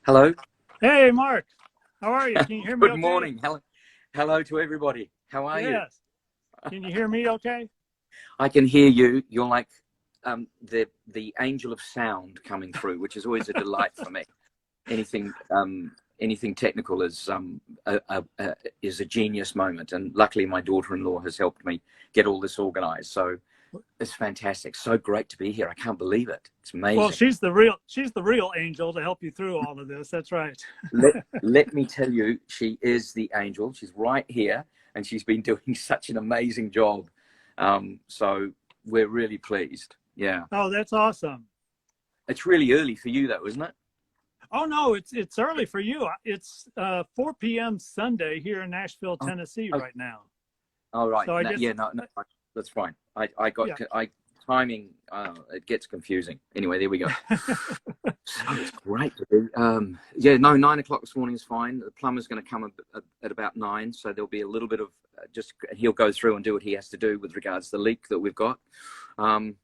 Hello. Hey, Mark. How are you? Can you hear me Good okay? morning. Hello to everybody. How are you? Yes. Can you hear me okay? I can hear you. You're like the angel of sound coming through, which is always a delight for me. Anything anything technical is a genius moment, and luckily my daughter-in-law has helped me get all this organized. So it's fantastic. So great to be here. I can't believe it. It's Well, amazing. she's the real angel to help you through all of this. That's right. Let me tell you, she is the angel. She's right here, and she's been doing such an amazing job. So we're really pleased. Yeah, Oh, that's awesome. it's really early for you, though, isn't it? Oh no, it's early for you. It's 4 p.m. Sunday here in Nashville, Oh, Tennessee oh, right now. all right. So I No, guess yeah, no, that's fine. I got yeah. I timing. It gets confusing. Anyway, there we go. So it's great to do. Yeah, no, 9 o'clock this morning is fine. The plumber's going to come at about 9, so there'll be a little bit of just he'll go through and do what he has to do with regards to the leak that we've got, and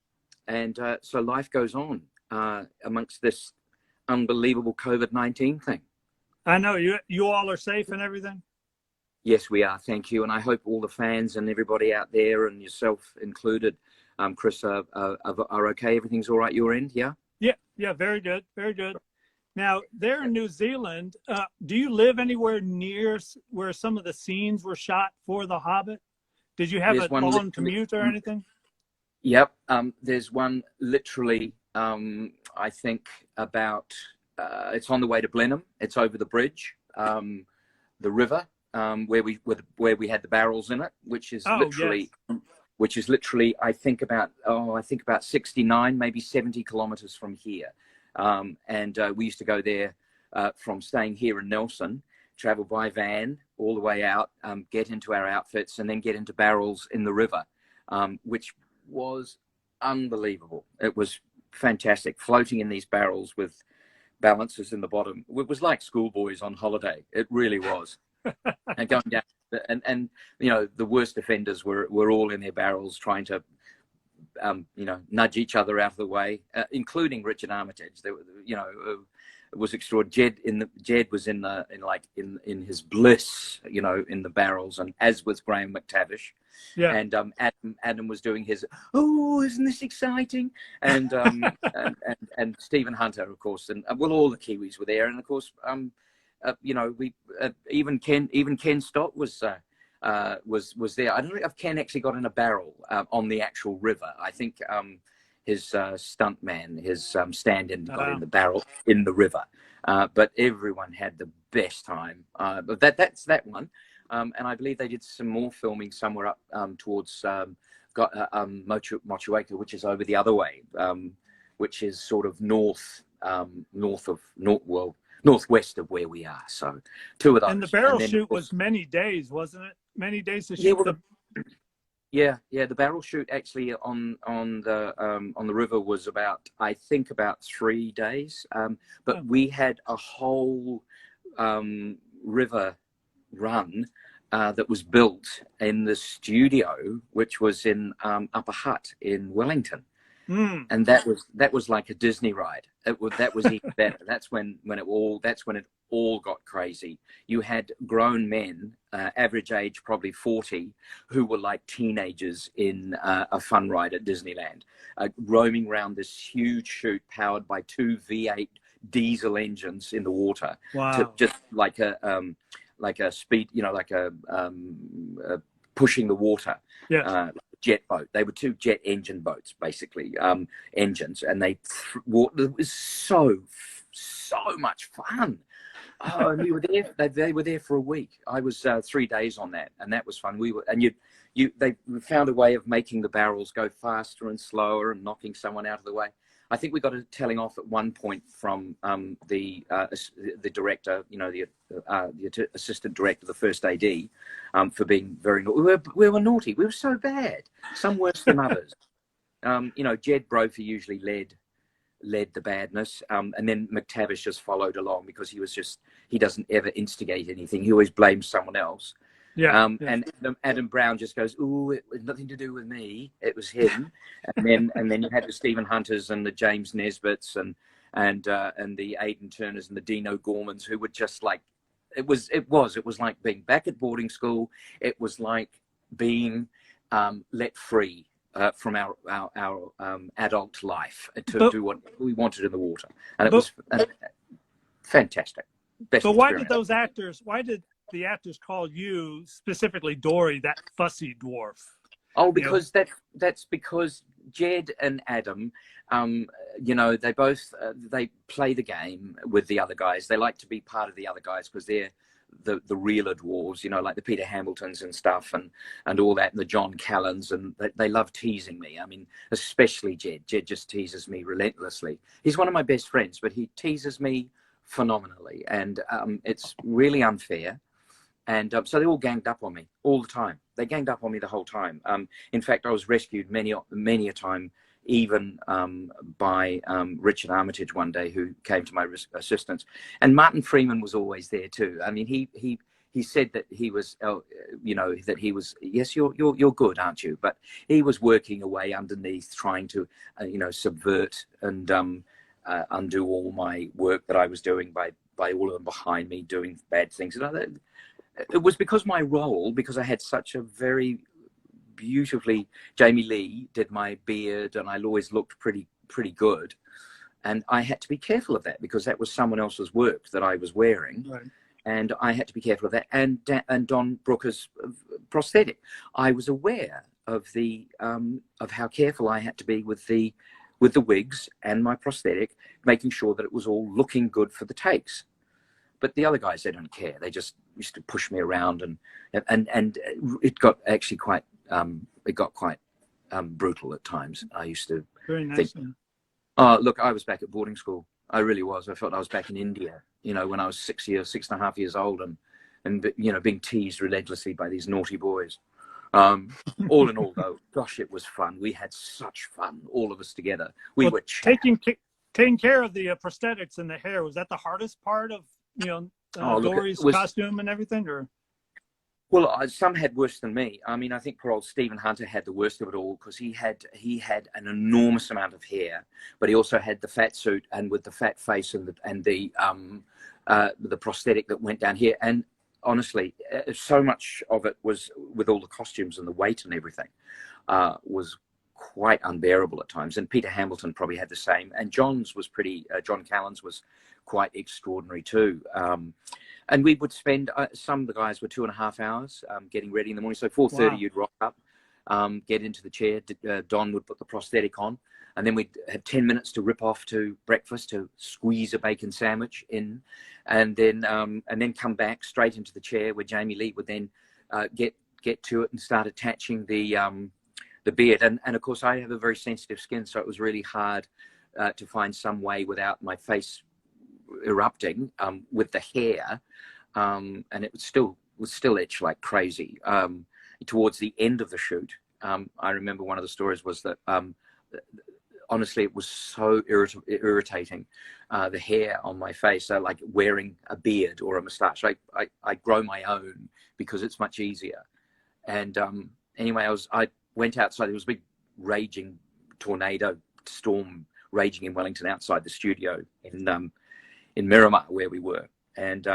so life goes on amongst this unbelievable COVID-19 thing. I know you all are safe and everything. Yes, we are. Thank you, and I hope all the fans and everybody out there, and yourself included, Chris, are okay. Everything's all right. Your end, yeah. Yeah, yeah, very good, very good. Now, there in New Zealand, do you live anywhere near where some of the scenes were shot for The Hobbit? Did you have There's a one long literally. commute or anything? Yep. There's one literally. I think about. It's on the way to Blenheim. It's over the bridge, the river, where we had the barrels in it, Oh, yes. which is literally. I think about 69, maybe 70 kilometers from here, and we used to go there from staying here in Nelson, travel by van all the way out, get into our outfits, and then get into barrels in the river, which was unbelievable. It was fantastic, floating in these barrels with balancers in the bottom. It was like schoolboys on holiday. It really was. And going down, and the worst offenders were all in their barrels trying to nudge each other out of the way, including Richard Armitage. It was extraordinary. Jed was in his bliss, in the barrels, and as was Graham McTavish. Yeah. And Adam was doing his, oh, isn't this exciting? And and Stephen Hunter, of course, and well, all the Kiwis were there, and of course, we even Ken Stott was there. I don't know if Ken actually got in a barrel on the actual river. I think his stunt man, his stand-in, got in the barrel in the river. But everyone had the best time. But that's that one. And I believe they did some more filming somewhere up towards Motueka, which is over the other way, which is sort of northwest of where we are. So two of And the those, barrel and then shoot was many days, wasn't it? Many days to yeah, shoot well, the. the barrel shoot actually on the river was about, I think, about 3 days. But we had a whole river run that was built in the studio, which was in Upper Hutt in Wellington. And that was like a Disney ride. That was even better. That's when it all got crazy. You had grown men, average age probably 40, who were like teenagers in a fun ride at Disneyland, roaming around this huge chute powered by 2 V8 diesel engines in the water. Wow. To just like a speed, pushing the water. Yes. Jet boat. They were 2 jet engine boats, basically, engines, and it was so much fun. Oh, and we were there. They were there for a week. I was 3 days on that, and that was fun. They found a way of making the barrels go faster and slower and knocking someone out of the way. I think we got a telling off at one point from the director, the assistant director, the first AD, for being very naughty. We were naughty. We were so bad. Some worse than others. Jed Brophy usually led the badness, and then McTavish just followed along because he doesn't ever instigate anything. He always blames someone else. Yeah. And Adam Brown just goes, "Ooh, it was nothing to do with me. It was him." And then you had the Stephen Hunters and the James Nesbitts and the Aidan Turners and the Dino Gormans, who were just like, it was like being back at boarding school. It was like being let free from our adult life to do what we wanted in the water, and it was fantastic. Best but why experience. why did the actors call you specifically Dori, that fussy dwarf? Oh, because that's because Jed and Adam, they both they play the game with the other guys. They like to be part of the other guys because they're the realer dwarves, like the Peter Hamiltons and stuff, and all that, and the John Callans, and they love teasing me. I mean, especially Jed. Jed just teases me relentlessly. He's one of my best friends, but he teases me phenomenally, and it's really unfair. And so they all ganged up on me all the time. They ganged up on me the whole time. In fact, I was rescued many a time, even by Richard Armitage one day, who came to my assistance. And Martin Freeman was always there too. I mean, he said that he was, that he was, yes, you're good, aren't you? But he was working away underneath, trying to, subvert and undo all my work that I was doing by all of them behind me doing bad things. It was because my role, because I had such a very beautifully, Jamie Lee did my beard, and I always looked pretty good, and I had to be careful of that because that was someone else's work that I was wearing, Right. And I had to be careful of that. And Don Brooker's prosthetic, I was aware of the of how careful I had to be with the wigs and my prosthetic, making sure that it was all looking good for the takes. But the other guys, they don't care. They just used to push me around, and it got actually quite brutal at times. I used to think, oh, look, I was back at boarding school. I really was. I felt I was back in India, when I was 6.5 years old, and being teased relentlessly by these naughty boys. All in all, though, gosh, it was fun. We had such fun, all of us together. We were taking care of the prosthetics and the hair. Was that the hardest part of Dori's costume and everything, or? Well, some had worse than me. I mean, I think poor old Stephen Hunter had the worst of it all because he had an enormous amount of hair, but he also had the fat suit and with the fat face and the prosthetic that went down here. And honestly, so much of it was with all the costumes and the weight and everything was quite unbearable at times. And Peter Hamilton probably had the same. And John's was John Callans was quite extraordinary too. And we would spend, some of the guys were 2.5 hours getting ready in the morning. So 4:30 you'd rock up, get into the chair. Don would put the prosthetic on, and then we'd have 10 minutes to rip off to breakfast, to squeeze a bacon sandwich in, and then come back straight into the chair where Jamie Lee would then get to it and start attaching the beard. And of course, I have a very sensitive skin, so it was really hard to find some way without my face erupting with the hair, and it was still itch like crazy. Towards the end of the shoot, I remember one of the stories was that honestly, it was so irritating, the hair on my face. So like wearing a beard or a moustache, I grow my own because it's much easier. And anyway, I went outside. There was a big raging tornado storm raging in Wellington outside the studio in Miramar where we were. And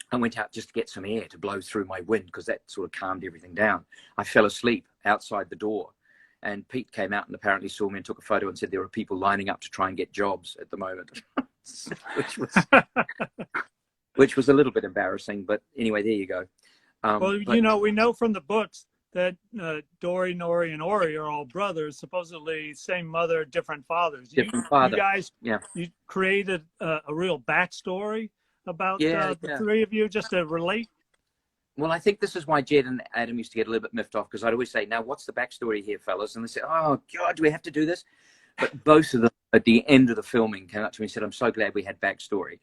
I went out just to get some air to blow through my wind because that sort of calmed everything down. I fell asleep outside the door, and Pete came out and apparently saw me and took a photo and said there are people lining up to try and get jobs at the moment, which was a little bit embarrassing. But anyway, there you go. Well, we know from the books that Dori, Nori, and Ori are all brothers, supposedly same mother, different fathers. Different father. You guys, yeah. You created a real backstory about the three of you just to relate. Well, I think this is why Jed and Adam used to get a little bit miffed off, because I'd always say, now, what's the backstory here, fellas? And they say, oh, God, do we have to do this? But both of them, at the end of the filming, came up to me and said, I'm so glad we had backstory.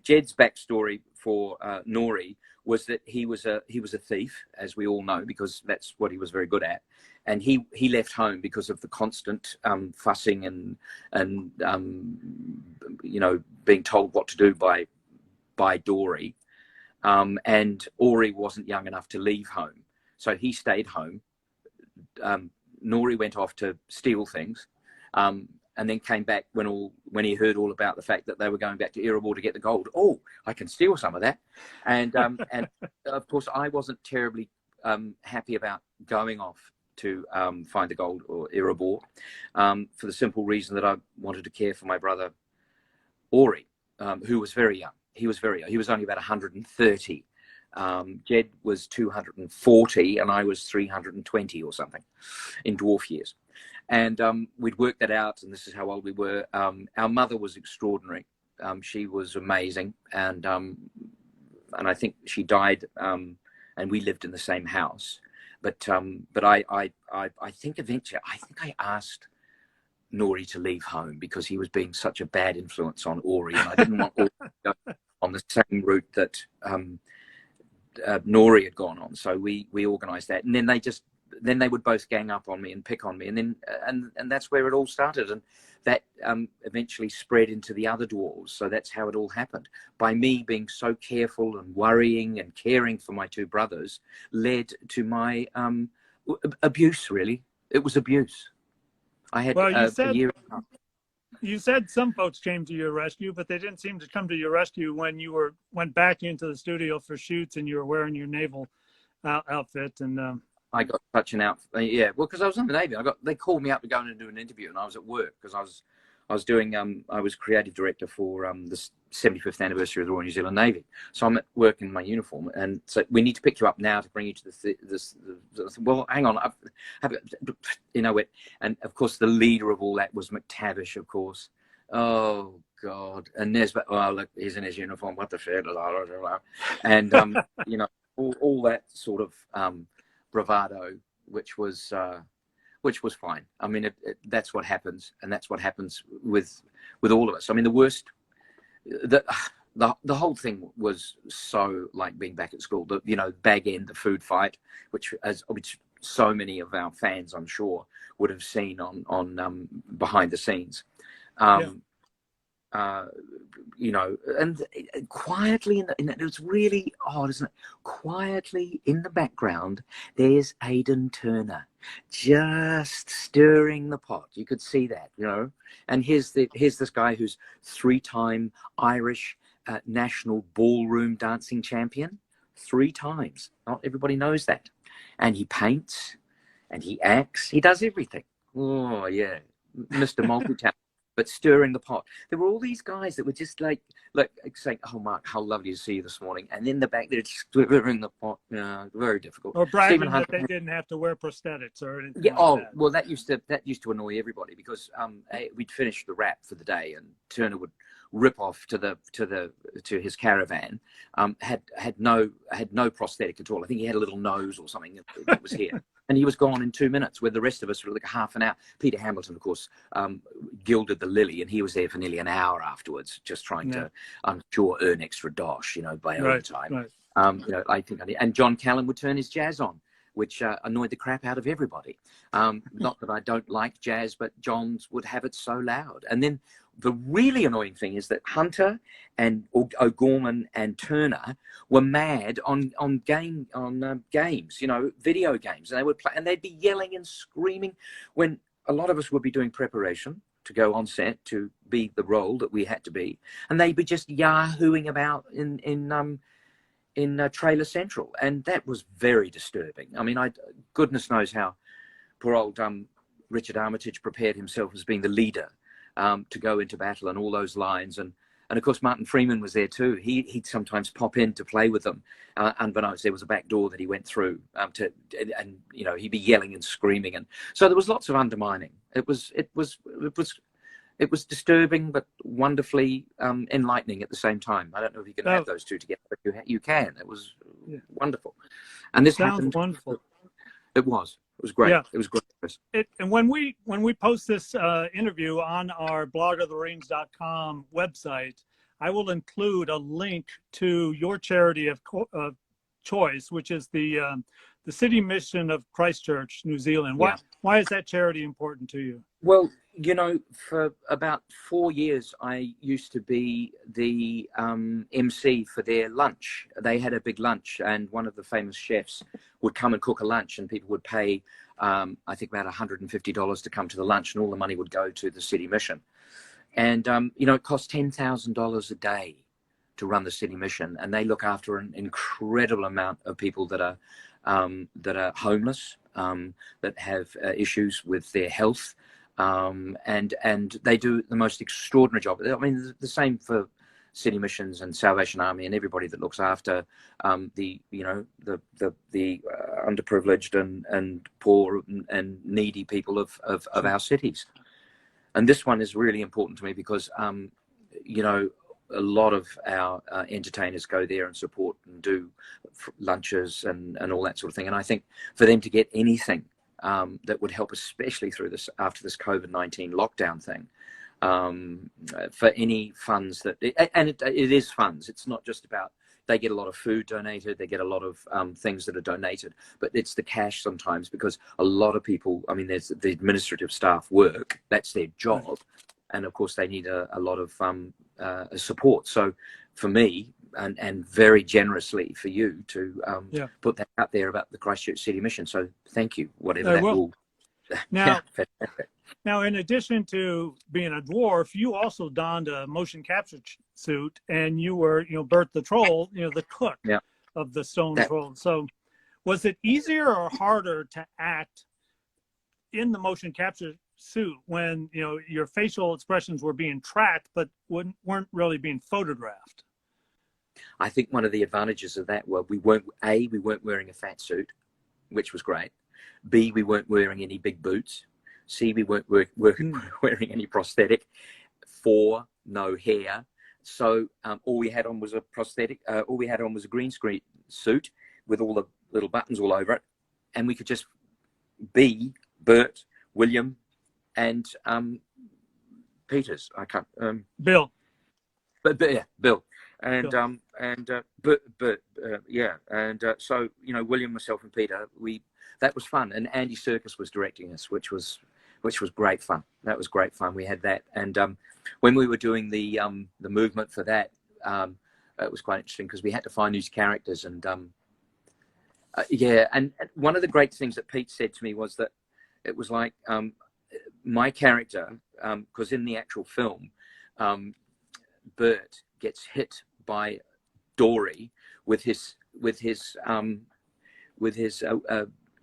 Jed's backstory for Nori was that he was a thief, as we all know, because that's what he was very good at. And he left home because of the constant fussing and being told what to do by Dori. And Ori wasn't young enough to leave home, so he stayed home. Nori went off to steal things. and then came back when he heard all about the fact that they were going back to Erebor to get the gold. Oh, I can steal some of that. And of course, I wasn't terribly happy about going off to find the gold or Erebor, for the simple reason that I wanted to care for my brother Dori, who was very young. He was very young. He was only about 130. Jed was 240 and I was 320 or something in dwarf years. And we'd worked that out, and this is how old we were. Our mother was extraordinary. She was amazing, and I think she died, and we lived in the same house. But I think eventually, I asked Nori to leave home because he was being such a bad influence on Ori, and I didn't want Ori to go on the same route that Nori had gone on. So we organised that, and then they would both gang up on me and pick on me, and then and that's where it all started, and that eventually spread into the other dwarves. So that's how it all happened. By me being so careful and worrying and caring for my two brothers led to my abuse. Really, it was abuse. I had a year. You said some folks came to your rescue, but they didn't seem to come to your rescue when you went back into the studio for shoots and you were wearing your naval outfit. And I got such an outfit. Yeah, well, because I was in the Navy. They called me up to go in and do an interview, and I was at work because I was creative director for the 75th anniversary of the Royal New Zealand Navy. So I'm at work in my uniform, and so we need to pick you up now to bring you to well, hang on, and of course the leader of all that was McTavish, of course. Oh God, and Nesbitt. Oh look, he's in his uniform. What the shit? And you know, all that sort of bravado, which was fine. I mean, that's what happens, and that's what happens with all of us. I mean, the worst, the whole thing was so like being back at school. The bag end, the food fight, which so many of our fans, I'm sure, would have seen on behind the scenes. And quietly, it's really odd, isn't it? Quietly in the background, there's Aidan Turner, just stirring the pot. You could see that, And here's this guy who's 3-time Irish national ballroom dancing champion, 3 times. Not everybody knows that. And he paints, and he acts. He does everything. Oh yeah, Mr. Multi-Talent. But stirring the pot. There were all these guys that were just like saying, "Oh, Mark, how lovely to see you this morning," and in the back they're stirring the pot. Very difficult. Or bragging that they didn't have to wear prosthetics or anything. Yeah. Like that. Well, that used to annoy everybody because we'd finished the wrap for the day, and Turner would rip off to his caravan. Had no prosthetic at all. I think he had a little nose or something that was here. And he was gone in 2 minutes, where the rest of us were like half an hour. Peter Hamilton, of course, gilded the lily, and he was there for nearly an hour afterwards, just trying to, I'm sure, earn extra dosh, by overtime. Right. I think, and John Callan would turn his jazz on, which annoyed the crap out of everybody. Not that I don't like jazz, but John's would have it so loud. And then the really annoying thing is that Hunter and O'Gorman and Turner were mad on games, video games, and they would play, and they'd be yelling and screaming when a lot of us would be doing preparation to go on set to be the role that we had to be, and they'd be just yahooing about in Trailer Central, and that was very disturbing. I mean, goodness knows how poor old Richard Armitage prepared himself as being the leader to go into battle and all those lines, and of course Martin Freeman was there too. He'd sometimes pop in to play with them, unbeknownst there was a back door that he went through and he'd be yelling and screaming, and so there was lots of undermining. It was disturbing but wonderfully enlightening at the same time. I don't know if you can have those two together, but you can. It was wonderful, and this happened. Wonderful. It was great. Yeah. It was great. And when we post this interview on our blogofthemarines.com website, I will include a link to your charity of choice, which is the City Mission of Christchurch, New Zealand. Why is that charity important to you? Well, You know, for about 4 years, I used to be the MC for their lunch. They had a big lunch, and one of the famous chefs would come and cook a lunch, and people would pay, I think, about $150 to come to the lunch, and all the money would go to the City Mission. And, you know, it costs $10,000 a day to run the City Mission, and they look after an incredible amount of people that are homeless, that have issues with their health. And they do the most extraordinary job. I mean, the same for City Missions and Salvation Army and everybody that looks after the underprivileged and poor and needy people of our cities. And this one is really important to me because you know, a lot of our entertainers go there and support and do lunches and all that sort of thing. And I think for them to get anything that would help, especially through this, after this COVID-19 lockdown thing, for any funds that, and it is funds. It's not just about, they get a lot of food donated, they get a lot of things that are donated, but it's the cash sometimes, because a lot of people, I mean, there's the administrative staff work, that's their job. And of course they need a lot of support. So for me, and very generously for you to put that out there about the Christchurch City Mission. So thank you, whatever that will. Now, now, in addition to being a dwarf, you also donned a motion capture suit, and you were, you know, Bert the Troll, you know, the cook of the Stone Troll. So was it easier or harder to act in the motion capture suit when, you know, your facial expressions were being tracked but weren't really being photographed? I think one of the advantages of that were we weren't wearing a fat suit, which was great. B, we weren't wearing any big boots. C, we weren't wearing any prosthetic. 4, no hair. So all we had on was a prosthetic. All we had on was a green screen suit with all the little buttons all over it, and we could just be Bert, William, and Peters. I can't. Bill. But yeah, Bill. And Bill. So, you know, William, myself, and Peter, that was fun. And Andy Serkis was directing us, which was great fun. That was great fun. We had that, and when we were doing the movement for that, it was quite interesting because we had to find these characters, and and one of the great things that Pete said to me was that it was like my character, because in the actual film, Bert gets hit by Dori with his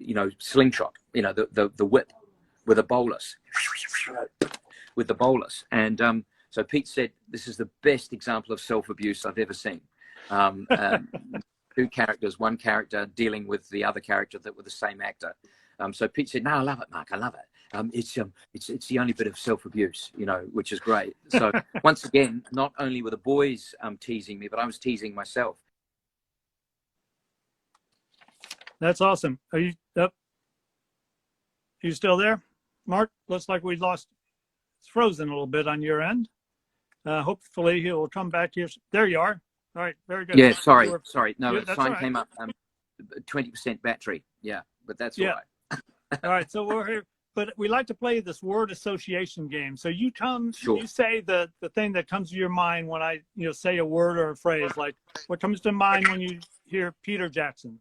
you know, slingshot, you know, the whip with a bolus, and so Pete said this is the best example of self-abuse I've ever seen. 2 characters, one character dealing with the other character that were the same actor. So Pete said, "No, I love it, Mark. I love it. It's the only bit of self-abuse, you know, which is great." So once again, not only were the boys teasing me, but I was teasing myself. That's awesome. Are you up? Are you still there, Mark? Looks like we lost. It's frozen a little bit on your end. Hopefully he will come back here. There you are. All right, very good. Yeah, sorry. No, the sign came up. 20% battery. Yeah, but that's all right. All right, so we're here. But we like to play this word association game. So you you say the thing that comes to your mind when I, you know, say a word or a phrase. Like, what comes to mind when you hear Peter Jackson?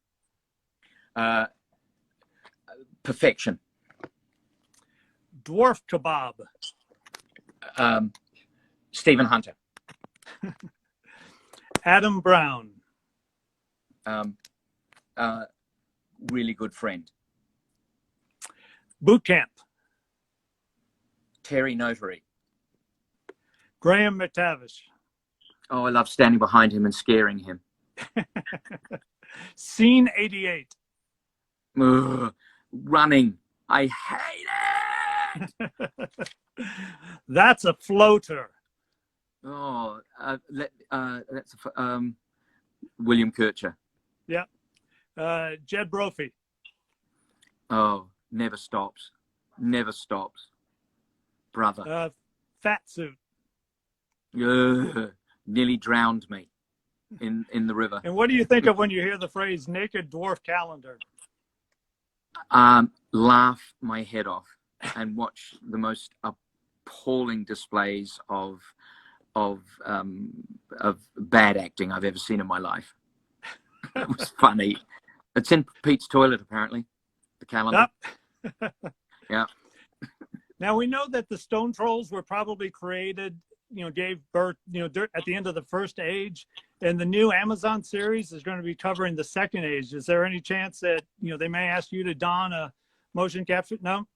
Perfection. Dwarf kebab. Stephen Hunter. Adam Brown. Really good friend. Boot camp. Terry Notary. Graham McTavish. Oh, I love standing behind him and scaring him. Scene 88. Ugh, running. I hate it. That's a floater. Oh, that's William Kircher. Yeah. Jed Brophy. Oh, never stops. Never stops. Brother. Fat suit. Nearly drowned me in the river. And what do you think of when you hear the phrase naked dwarf calendar? Laugh my head off and watch the most appalling displays of bad acting I've ever seen in my life. It was funny. It's in Pete's toilet, apparently. The calendar. Yep. Yeah. Now we know that the stone trolls were probably created, gave birth, at the end of the first age, and the new Amazon series is going to be covering the second age. Is there any chance that, they may ask you to don a motion capture? No?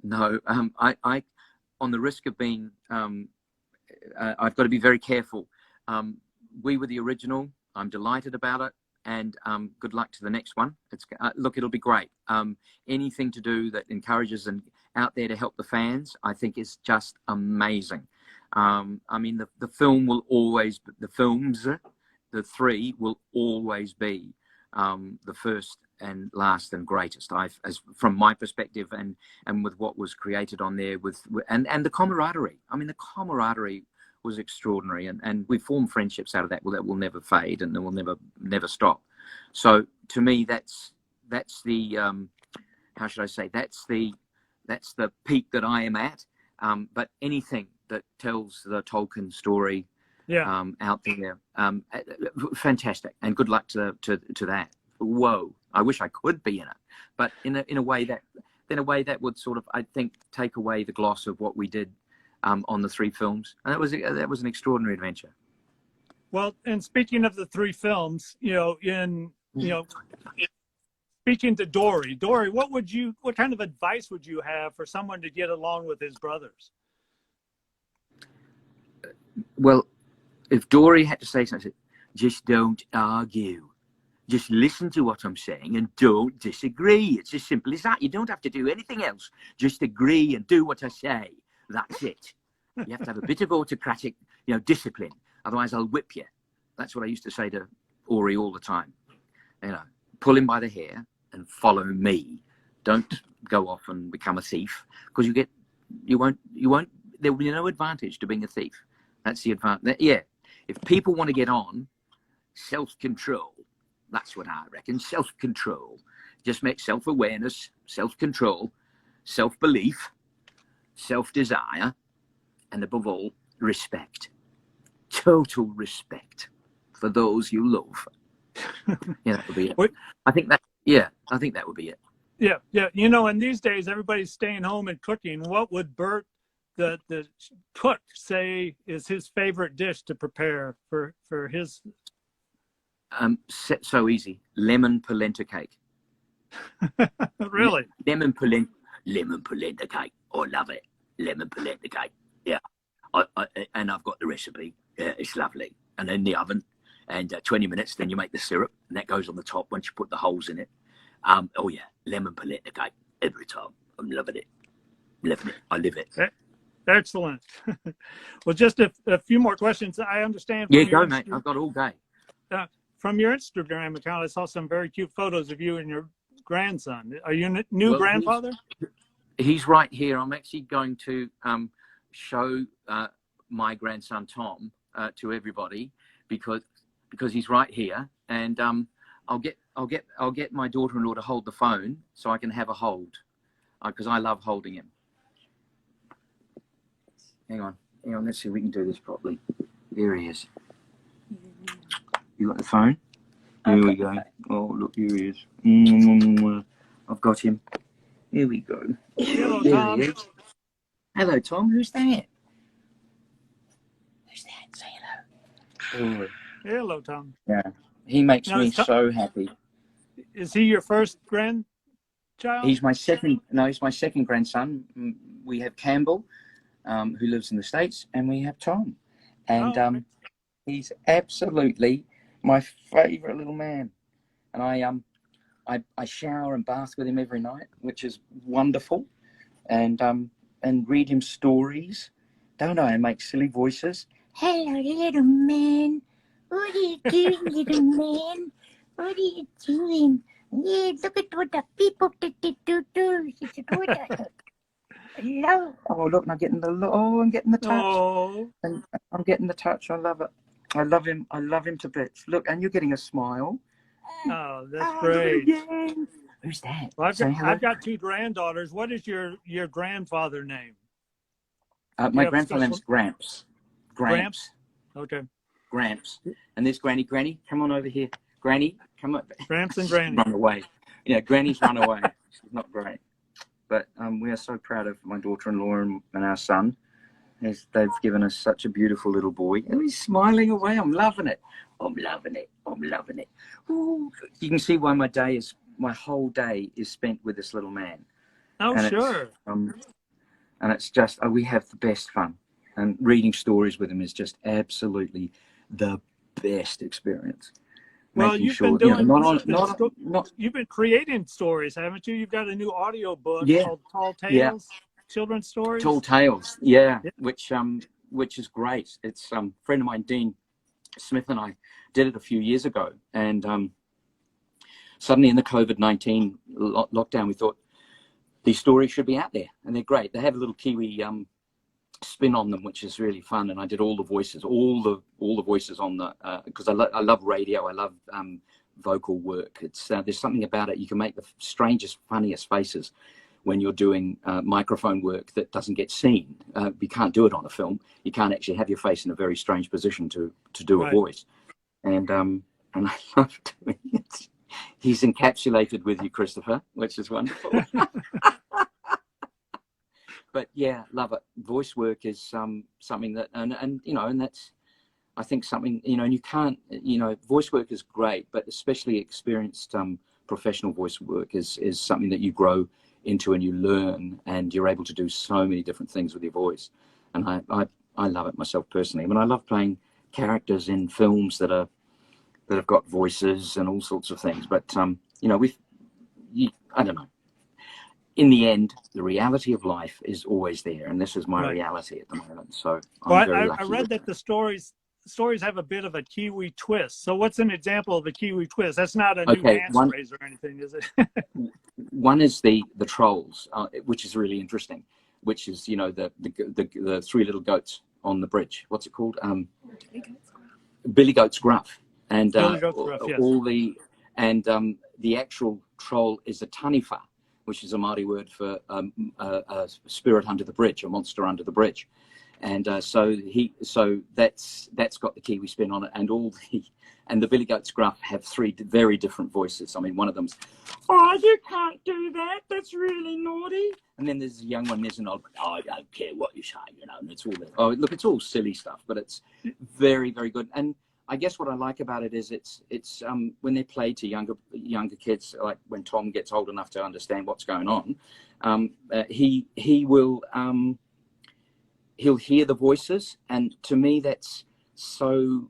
No. I, on the risk of being, I've got to be very careful. We were the original. I'm delighted about it. And good luck to the next one. Look, it'll be great. Anything to do that encourages and out there to help the fans, I think is just amazing. I mean, the film will always, the films, the three will always be the first and last and greatest. As from my perspective, and with what was created on there, and the camaraderie. I mean, the camaraderie was extraordinary, and we formed friendships out of that. Well, that will never fade, and it will never stop. So to me, that's the how should I say? That's the peak that I am at. But anything that tells the Tolkien story, out there, fantastic, and good luck to that. Whoa, I wish I could be in it, but in a way that would sort of, I think, take away the gloss of what we did on the three films, and that was an extraordinary adventure. Well, and speaking of the three films, speaking to Dori, what kind of advice would you have for someone to get along with his brothers? Well, if Dori had to say something, just don't argue. Just listen to what I'm saying and don't disagree. It's as simple as that. You don't have to do anything else. Just agree and do what I say. That's it. You have to have a bit of autocratic, discipline. Otherwise, I'll whip you. That's what I used to say to Ori all the time. Pull him by the hair and follow me. Don't go off and become a thief, because you won't. There will be no advantage to being a thief. That's the advantage. Yeah. If people want to get on, self-control. That's what I reckon. Self-control. Just make self-awareness, self-control, self-belief, self-desire, and above all, respect. Total respect for those you love. That would be it. I think that would be it. Yeah. And these days everybody's staying home and cooking. What would Bert, the cook, say is his favorite dish to prepare for his? So easy. Lemon polenta cake. Really? Lemon polenta cake. I love it. Lemon polenta cake. Yeah. And I've got the recipe. Yeah, it's lovely. And in the oven, and 20 minutes, then you make the syrup, and that goes on the top once you put the holes in it. Oh yeah, lemon polenta cake every time. I'm loving it. I live it. Excellent. Well, just a few more questions. I understand. Yeah, go, mate. I've got all day. From your Instagram account, I saw some very cute photos of you and your grandson. Are you a new grandfather? He's right here. I'm actually going to show my grandson Tom to everybody because he's right here, and I'll get my daughter-in-law to hold the phone so I can have a hold, because I love holding him. Hang on. Let's see if we can do this properly. There he is. You got the phone? Here we go. Oh, look, here he is. I've got him. Here we go. Hello, Tom. He is. Hello, Tom. Who's that? Who's that? Say hello. Oh. Hello, Tom. Yeah. He makes me so happy. Is he your first grandchild? He's my second grandson. We have Campbell, who lives in the States, and we have Tom. And he's absolutely my favorite little man. And I shower and bath with him every night, which is wonderful. And read him stories. Don't I? And make silly voices. Hello, little man. What are you doing, little man? What are you doing? Yeah, look at what the people do. He said, hello. Oh, look, I'm getting the touch. Oh. And I'm getting the touch. I love it. I love him. I love him to bits. Look, and you're getting a smile. Oh, that's great. Who's that? Well, I've got two granddaughters. What is your grandfather name? My grandfather's name's Gramps. Gramps? Okay. Gramps. And there's Granny. Granny, come on over here. Granny, come on. Gramps and Granny. Run away. Yeah, Granny's run away. She's not great. But we are so proud of my daughter-in-law and our son. They've given us such a beautiful little boy. And he's smiling away. I'm loving it. I'm loving it. I'm loving it. Ooh. You can see why my whole day is spent with this little man. Oh, and sure. And it's just, we have the best fun. And reading stories with him is just absolutely the best experience. Well, you've been doing, you've been creating stories, haven't you? You've got a new audio book called Tall Tales, children's stories. Tall Tales, which is great. It's a friend of mine, Dean Smith, and I did it a few years ago. And suddenly in the COVID-19 lockdown, we thought these stories should be out there, and they're great. They have a little Kiwi spin on them, which is really fun. And I did all the voices, all the voices on the because I love radio. I love vocal work. It's there's something about it. You can make the strangest, funniest faces when you're doing microphone work that doesn't get seen. You can't do it on a film. You can't actually have your face in a very strange position to do a voice. And I love doing it. He's encapsulated with you, Christopher, which is wonderful. But yeah, love it. Voice work is something that, and you know, and that's, I think something, you know, and you can't, you know, voice work is great, but especially experienced professional voice work is something that you grow into and you learn, and you're able to do so many different things with your voice. And I love it myself personally. I mean, I love playing characters in films that have got voices and all sorts of things. But you know, I don't know. In the end, the reality of life is always there, and this is my reality at the moment. So I'm very lucky. I read that the stories have a bit of a Kiwi twist. So what's an example of a Kiwi twist? That's not a new dance phrase or anything, is it? One is the trolls, which is really interesting. Which is, you know, the three little goats on the bridge. What's it called? Billy Goat's Gruff. And Billy Goat's Gruff, yes. The actual troll is a taniwha, which is a Māori word for a spirit under the bridge, a monster under the bridge. And so that's got the Kiwi spin on it, and the Billy Goat's Gruff have three very different voices. I mean, one of them's, "Oh, you can't do that. That's really naughty." And then there's a young one, there's an old, "Oh, I don't care what you say," you know. And it's all that. Oh, look, it's all silly stuff, but it's very, very good. And I guess what I like about it is it's when they play to younger kids, like when Tom gets old enough to understand what's going on, he'll hear the voices, and to me that's so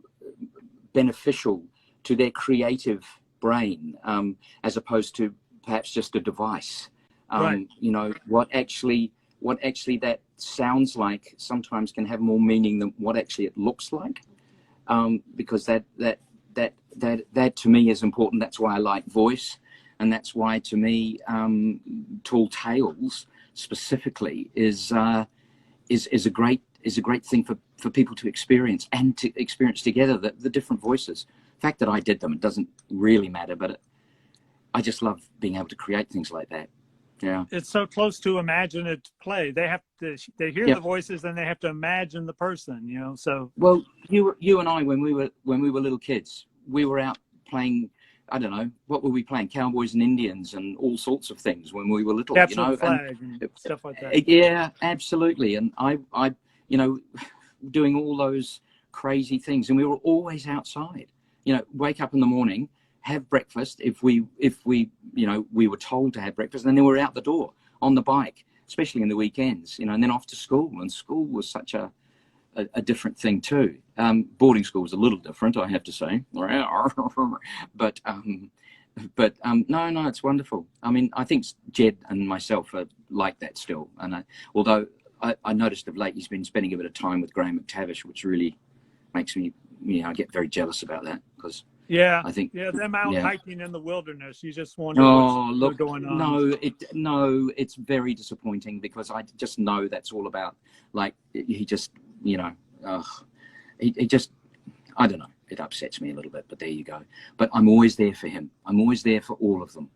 beneficial to their creative brain, as opposed to perhaps just a device. You know, what actually that sounds like sometimes can have more meaning than what actually it looks like. Because that to me is important. That's why I like voice, and that's why to me Tall Tales specifically is a great thing for people to experience, and to experience together the different voices. The fact that I did them, it doesn't really matter, but I just love being able to create things like that. Yeah, it's so close to imaginative play. They hear the voices, and they have to imagine the person, you know. So well, you and I, when we were little kids, we were out playing. I don't know, what were we playing? Cowboys and Indians and all sorts of things when we were little. Capture the flag and stuff like that. Yeah, absolutely. And I, you know, doing all those crazy things, and we were always outside. You know, wake up in the morning, have breakfast if we you know, we were told to have breakfast, and then we were out the door on the bike, especially in the weekends, you know, and then off to school. And school was such a different thing too. Boarding school was a little different, I have to say. But no, it's wonderful. I mean, I think Jed and myself are like that still. And although I noticed of late he's been spending a bit of time with Graham McTavish, which really makes me, you know, I get very jealous about that, because I think them out hiking in the wilderness. You just wonder what's going on. No, it's very disappointing, because I just know that's all about, like, he just, you know, he just, I don't know. It upsets me a little bit, but there you go. But I'm always there for him. I'm always there for all of them.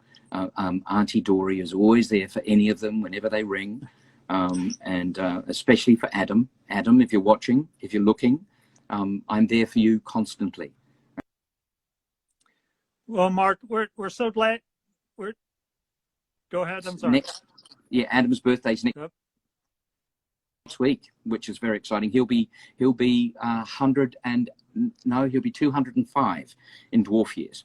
Auntie Dori is always there for any of them whenever they ring. and especially for Adam. Adam, if you're watching, if you're looking, I'm there for you constantly. Well, Mark, we're so glad. Go ahead. I'm sorry. Adam's birthday's next week, which is very exciting. He'll be 205 in dwarf years,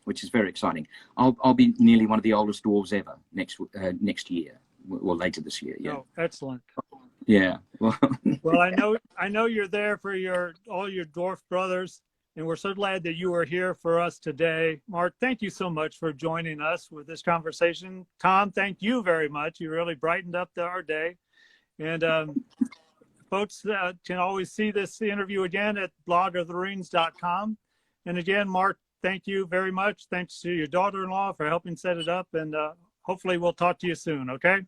which is very exciting. I'll be nearly one of the oldest dwarves ever next year, or later this year. Yeah. Oh, excellent. Yeah. Well, I know you're there for all your dwarf brothers, and we're so glad that you are here for us today. Mark, thank you so much for joining us with this conversation. Tom, thank you very much. You really brightened up our day. And folks can always see this interview again at blogofthemarines.com. And again, Mark, thank you very much. Thanks to your daughter-in-law for helping set it up. And hopefully we'll talk to you soon, okay?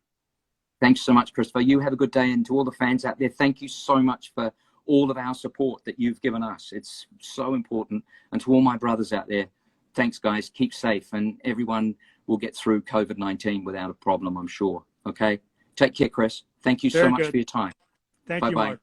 Thanks so much, Christopher. You have a good day. And to all the fans out there, thank you so much for all of our support that you've given us. It's so important. And to all my brothers out there, thanks, guys. Keep safe. And everyone will get through COVID-19 without a problem, I'm sure. Okay? Take care, Chris. Thank you so much for your time. Thank you, Mark.